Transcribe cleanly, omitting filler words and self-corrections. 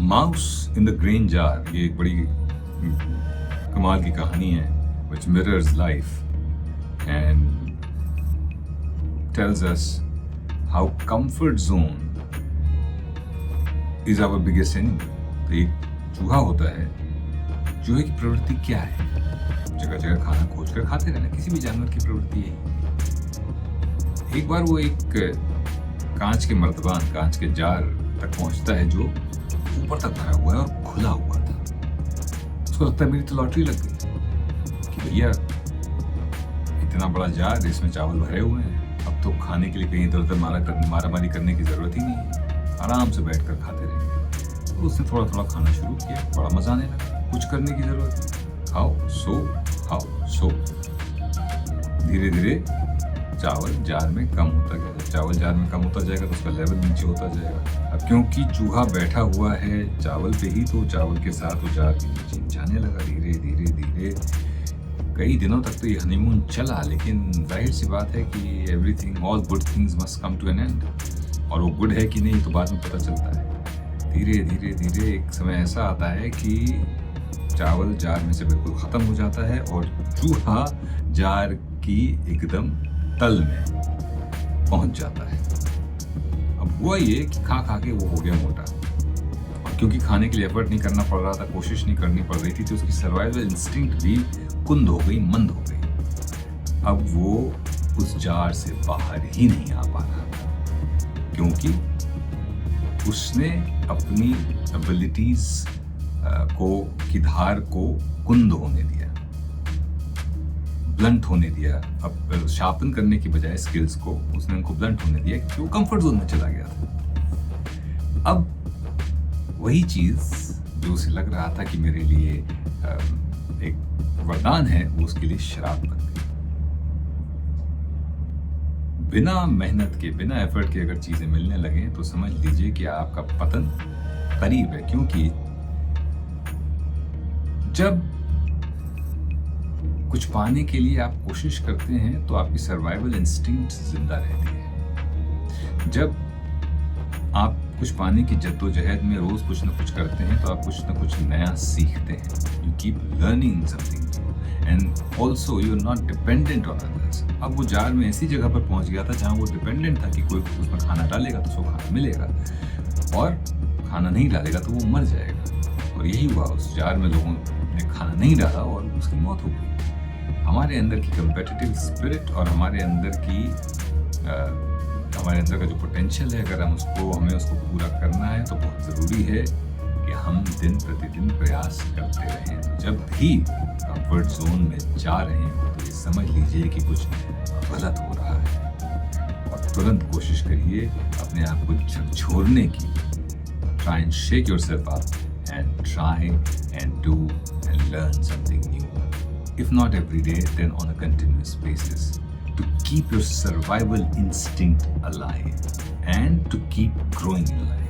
Mouse in the grain jar, ये एक बड़ी कमाल की कहानी है which mirrors life and tells us how comfort zone is our biggest enemy. तो एक चूहा होता है, चूहे की प्रवृत्ति क्या है? जगह जगह खाना खोज कर खाते रहना, किसी भी जानवर की प्रवृत्ति है। एक बार वो एक कांच के मर्तबान, कांच के जार तक पहुंचता है जो ऊपर तक भरा हुआ है और खुला हुआ था। उसको लगता है मेरी तो लॉटरी लग गई कि भैया इतना बड़ा जार, इसमें चावल भरे हुए हैं, अब तो खाने के लिए कहीं इधर उधर मारामारी करने की जरूरत ही नहीं है, आराम से बैठकर खाते रहेंगे। तो उसने थोड़ा थोड़ा खाना शुरू किया, बड़ा मजा आने लगा, कुछ करने की जरूरत नहीं, खाओ सो। धीरे धीरे चावल जार में कम होता गया। जब चावल जार में कम होता जाएगा तो उसका लेवल नीचे होता जाएगा। अब क्योंकि चूहा बैठा हुआ है चावल पे ही, तो चावल के साथ वो जार के नीचे जाने लगा धीरे धीरे धीरे। कई दिनों तक तो ये हनीमून चला, लेकिन जाहिर सी बात है कि everything, all good things must come to an end. और वो गुड है कि नहीं तो बाद में पता चलता है। धीरे धीरे धीरे एक समय ऐसा आता है कि चावल जार में से बिल्कुल खत्म हो जाता है और चूहा जार की एकदम तल में पहुंच जाता है। अब हुआ ये कि खा खा के वो हो गया मोटा, और क्योंकि खाने के लिए एफर्ट नहीं करना पड़ रहा था, कोशिश नहीं करनी पड़ रही थी, तो उसकी सर्वाइवल इंस्टिंक्ट भी कुंद हो गई, मंद हो गई। अब वो उस जार से बाहर ही नहीं आ पा रहा था, क्योंकि उसने अपनी एबिलिटीज की धार को कुंद होने दिया, ब्लंट होने दिया। अब शार्पन करने की बजाय स्किल्स को उसने उनको ब्लंट होने दिया, क्योंकि वो कंफर्ट जोन में चला गया था। अब वही चीज जो उसे लग रहा था कि मेरे लिए एक वरदान है, वो उसके लिए श्राप बन गई। बिना मेहनत के, बिना एफर्ट के अगर चीजें मिलने लगे तो समझ लीजिए कि आपका पतन करीब है। क्योंकि जब कुछ पाने के लिए आप कोशिश करते हैं तो आपकी सर्वाइवल इंस्टिंक्ट जिंदा रहती है। जब आप कुछ पाने की जद्दोजहद में रोज कुछ न कुछ करते हैं तो आप कुछ न कुछ नया सीखते हैं। You keep learning something and also you are not dependent on others. अब वो जार में ऐसी जगह पर पहुंच गया था जहां वो डिपेंडेंट था कि कोई उसमें खाना डालेगा तो उसको खाना मिलेगा, और खाना नहीं डालेगा तो वो मर जाएगा। और यही हुआ, उस जार में लोगों ने खाना नहीं डाला और उसकी मौत हो गई। हमारे अंदर की कम्पिटिटिव स्पिरिट और हमारे अंदर का जो पोटेंशियल है, अगर हमें उसको पूरा करना है तो बहुत ज़रूरी है कि हम दिन प्रतिदिन प्रयास करते रहें। तो जब भी कंफर्ट जोन में जा रहे हैं तो ये समझ लीजिए कि कुछ गलत हो रहा है, और तुरंत कोशिश करिए अपने आप को झकझोरने की। Try and shake yourself up and try and do and learn something new. If not every day, then on a continuous basis, to keep your survival instinct alive and to keep growing in life.